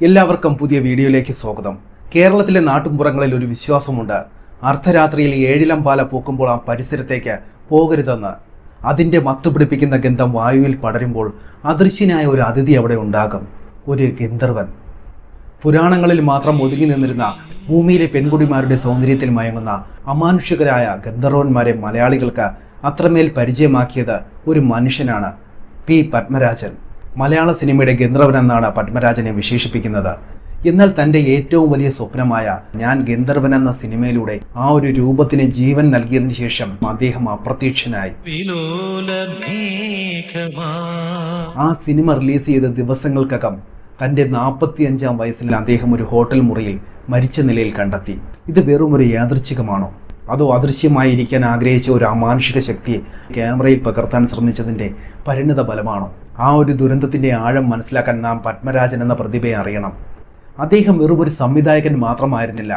എല്ലാവർക്കും പുതിയ വീഡിയോയിലേക്ക് സ്വാഗതം. കേരളത്തിലെ നാട്ടുമ്പുറങ്ങളിൽ ഒരു വിശ്വാസമുണ്ട്. അർദ്ധരാത്രിയിൽ ഏഴിലം പാല പൂക്കുമ്പോൾ ആ പരിസരത്തേക്ക് പോകരുതെന്ന്. അതിൻ്റെ മത്തുപിടിപ്പിക്കുന്ന ഗന്ധം വായുവിൽ പടരുമ്പോൾ അദൃശ്യനായ ഒരു അതിഥി അവിടെ ഉണ്ടാകും, ഒരു ഗന്ധർവൻ. പുരാണങ്ങളിൽ മാത്രം ഒതുങ്ങി നിന്നിരുന്ന ഭൂമിയിലെ പെൺകുടിമാരുടെ സൗന്ദര്യത്തിൽ മയങ്ങുന്ന അമാനുഷികരായ ഗന്ധർവന്മാരെ മലയാളികൾക്ക് അത്രമേൽ പരിചയമാക്കിയത് ഒരു മനുഷ്യനാണ്, പി പത്മരാജൻ. മലയാള സിനിമയുടെ ഗന്ധർവൻ എന്നാണ് പത്മരാജനെ വിശേഷിപ്പിക്കുന്നത്. എന്നാൽ തൻ്റെ ഏറ്റവും വലിയ സ്വപ്നമായ ഞാൻ ഗന്ധർവൻ എന്ന സിനിമയിലൂടെ ആ ഒരു രൂപത്തിന് ജീവൻ നൽകിയതിനു ശേഷം അദ്ദേഹം അപ്രത്യക്ഷനായി. ആ സിനിമ റിലീസ് ചെയ്ത ദിവസങ്ങൾക്കകം തൻ്റെ 45-ാം വയസ്സിൽ അദ്ദേഹം ഒരു ഹോട്ടൽ മുറിയിൽ മരിച്ച നിലയിൽ കണ്ടെത്തി. ഇത് വെറും ഒരു യാദൃച്ഛികമാണോ, അതോ അദൃശ്യമായിരിക്കാൻ ആഗ്രഹിച്ച ഒരു അമാനുഷിക ശക്തിയെ ക്യാമറയിൽ പകർത്താൻ ശ്രമിച്ചതിൻ്റെ പരിണിത ഫലമാണോ? ആ ഒരു ദുരന്തത്തിൻ്റെ ആഴം മനസ്സിലാക്കാൻ നാം പത്മരാജൻ എന്ന പ്രതിഭയെ അറിയണം. അദ്ദേഹം വെറും ഒരു സംവിധായകൻ മാത്രമായിരുന്നില്ല,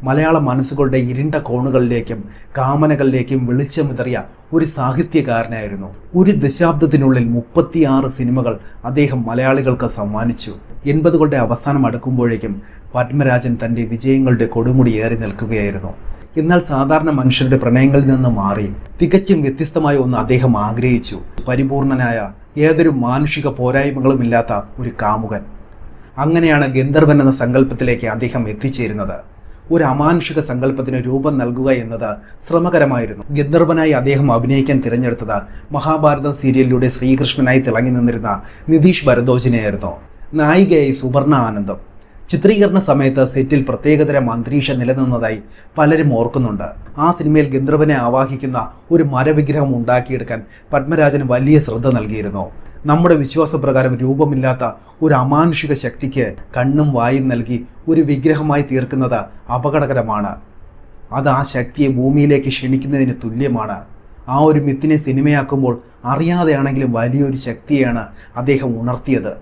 മലയാള മനസ്സുകളുടെ ഇരുണ്ട കോണുകളിലേക്കും കാമനകളിലേക്കും വെളിച്ചമിതറിയ ഒരു സാഹിത്യകാരനായിരുന്നു. ഒരു ദശാബ്ദത്തിനുള്ളിൽ 36 സിനിമകൾ അദ്ദേഹം മലയാളികൾക്ക് സമ്മാനിച്ചു. 80കളുടെ അവസാനം അടുക്കുമ്പോഴേക്കും പത്മരാജൻ തൻ്റെ വിജയങ്ങളുടെ കൊടുമുടി ഏറി നിൽക്കുകയായിരുന്നു. എന്നാൽ സാധാരണ മനുഷ്യരുടെ പ്രണയങ്ങളിൽ നിന്ന് മാറി തികച്ചും വ്യത്യസ്തമായ ഒന്ന് അദ്ദേഹം ആഗ്രഹിച്ചു. പരിപൂർണനായ ഏതൊരു മാനുഷിക പോരായ്മകളുമില്ലാത്ത ഒരു കാമുകൻ. അങ്ങനെയാണ് ഗന്ധർവൻ എന്ന സങ്കല്പത്തിലേക്ക് അദ്ദേഹം എത്തിച്ചേരുന്നത്. ഒരു അമാനുഷിക സങ്കല്പത്തിന് രൂപം നൽകുക എന്നത് ശ്രമകരമായിരുന്നു. ഗന്ധർവനായി അദ്ദേഹം അഭിനയിക്കാൻ തിരഞ്ഞെടുത്തത് മഹാഭാരതം സീരിയലിലൂടെ ശ്രീകൃഷ്ണനായി തിളങ്ങി നിന്നിരുന്ന നിതീഷ് ഭരദ്വാജിനെയായിരുന്നു. നായികയായി സുവർണ ആനന്ദം. ചിത്രീകരണ സമയത്ത് സെറ്റിൽ പ്രത്യേകതരം അന്തരീക്ഷം നിലനിന്നതായി പലരും ഓർക്കുന്നുണ്ട്. ആ സിനിമയിൽ ഗന്ധർവനെ ആവാഹിക്കുന്ന ഒരു മരവിഗ്രഹം ഉണ്ടാക്കിയെടുക്കാൻ പത്മരാജന് വലിയ ശ്രദ്ധ നൽകിയിരുന്നു. നമ്മുടെ വിശ്വാസപ്രകാരം രൂപമില്ലാത്ത ഒരു അമാനുഷിക ശക്തിക്ക് കണ്ണും വായും നൽകി ഒരു വിഗ്രഹമായി തീർക്കുന്നത് അപകടകരമാണ്. അത് ആ ശക്തിയെ ഭൂമിയിലേക്ക് ക്ഷണിക്കുന്നതിന് തുല്യമാണ്. ആ ഒരു മിത്തിനെ സിനിമയാക്കുമ്പോൾ അറിയാതെയാണെങ്കിലും വലിയൊരു ശക്തിയാണ് അദ്ദേഹം ഉണർത്തിയത്.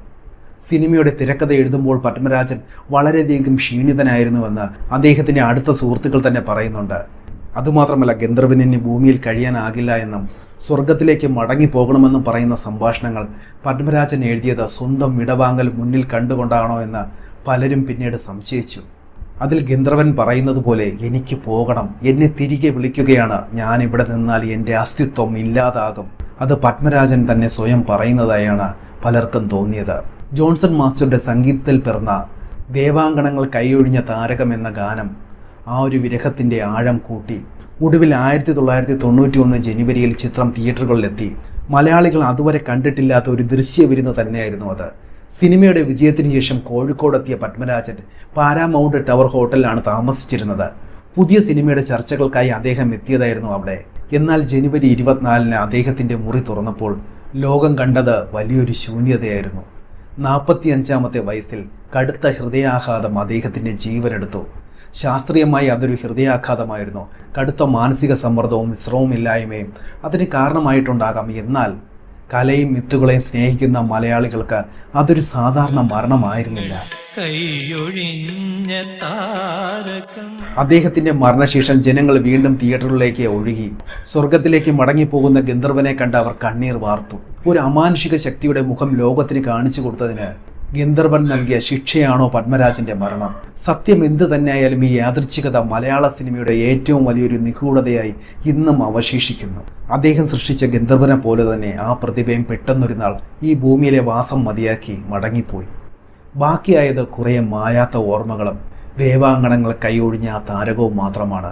സിനിമയുടെ തിരക്കഥ എഴുതുമ്പോൾ പത്മരാജൻ വളരെയധികം ക്ഷീണിതനായിരുന്നുവെന്ന് അദ്ദേഹത്തിൻ്റെ അടുത്ത സുഹൃത്തുക്കൾ തന്നെ പറയുന്നുണ്ട്. അതുമാത്രമല്ല, ഗന്ധർവനിന് ഭൂമിയിൽ കഴിയാനാകില്ല എന്നും സ്വർഗത്തിലേക്ക് മടങ്ങി പോകണമെന്നും പറയുന്ന സംഭാഷണങ്ങൾ പത്മരാജൻ എഴുതിയത് സ്വന്തം വിടവാങ്ങൽ മുന്നിൽ കണ്ടുകൊണ്ടാണോ എന്ന് പലരും പിന്നീട് സംശയിച്ചു. അതിൽ ഗന്ധർവൻ പറയുന്നത് പോലെ എനിക്ക് പോകണം, എന്നെ തിരികെ വിളിക്കുകയാണ്, ഞാനിവിടെ നിന്നാൽ എൻ്റെ അസ്തിത്വം ഇല്ലാതാകും. അത് പത്മരാജൻ തന്നെ സ്വയം പറയുന്നതായാണ് പലർക്കും തോന്നിയത്. ജോൺസൺ മാസ്റ്ററുടെ സംഗീതത്തിൽ പിറന്ന ദേവാങ്കണങ്ങൾ കൈയൊഴിഞ്ഞ താരകം എന്ന ഗാനം ആ ഒരു വിരഹത്തിൻ്റെ ആഴം കൂട്ടി. ഒടുവിൽ 1991 ജനുവരിയിൽ ചിത്രം തിയേറ്ററുകളിലെത്തി. മലയാളികൾ അതുവരെ കണ്ടിട്ടില്ലാത്ത ഒരു ദൃശ്യവിരുന്ന് തന്നെയായിരുന്നു അത്. സിനിമയുടെ വിജയത്തിന് ശേഷം കോഴിക്കോടെത്തിയ പത്മരാജൻ പാരാമൗണ്ട് ടവർ ഹോട്ടലിലാണ് താമസിച്ചിരുന്നത്. പുതിയ സിനിമയുടെ ചർച്ചകൾക്കായി അദ്ദേഹം എത്തിയതായിരുന്നു അവിടെ. എന്നാൽ ജനുവരി 24-ന് അദ്ദേഹത്തിൻ്റെ മുറി തുറന്നപ്പോൾ ലോകം കണ്ടത് വലിയൊരു ശൂന്യതയായിരുന്നു. 45-ാമത്തെ വയസ്സിൽ കടുത്ത ഹൃദയാഘാതം അദ്ദേഹത്തിൻ്റെ ജീവനെടുത്തു. ശാസ്ത്രീയമായി അതൊരു ഹൃദയാഘാതമായിരുന്നു. കടുത്ത മാനസിക സമ്മർദ്ദവും വിശ്രമമില്ലായ്മയും അതിന് കാരണമായിട്ടുണ്ടാകാം. എന്നാൽ കലയും മിത്തുകളെയും സ്നേഹിക്കുന്ന മലയാളികൾക്ക് അതൊരു സാധാരണ മരണമായിരുന്നില്ല. അദ്ദേഹത്തിന്റെ മരണശേഷം ജനങ്ങൾ വീണ്ടും തിയേറ്ററിലേക്ക് ഒഴുകി. സ്വർഗത്തിലേക്ക് മടങ്ങിപ്പോകുന്ന ഗന്ധർവനെ കണ്ട് അവർ കണ്ണീർ വാർത്തു. ഒരു അമാനുഷിക ശക്തിയുടെ മുഖം ലോകത്തിന് കാണിച്ചു കൊടുത്തതിന് ഗന്ധർവൻ നൽകിയ ശിക്ഷയാണോ പത്മരാജന്റെ മരണം? സത്യം എന്ത് തന്നെയായാലും ഈ യാദൃച്ഛികത മലയാള സിനിമയുടെ ഏറ്റവും വലിയൊരു നിഗൂഢതയായി ഇന്നും അവശേഷിക്കുന്നു. അദ്ദേഹം സൃഷ്ടിച്ച ഗന്ധർവനെ പോലെ തന്നെ ആ പ്രതിഭയും പെട്ടെന്നൊരു നാൾ ഈ ഭൂമിയിലെ വാസം മതിയാക്കി മടങ്ങിപ്പോയി. ബാക്കിയായത് കുറേ മായാത്ത ഓർമ്മകളും ദേവാങ്കണങ്ങൾ കൈയൊഴിഞ്ഞ ആ താരകവും മാത്രമാണ്.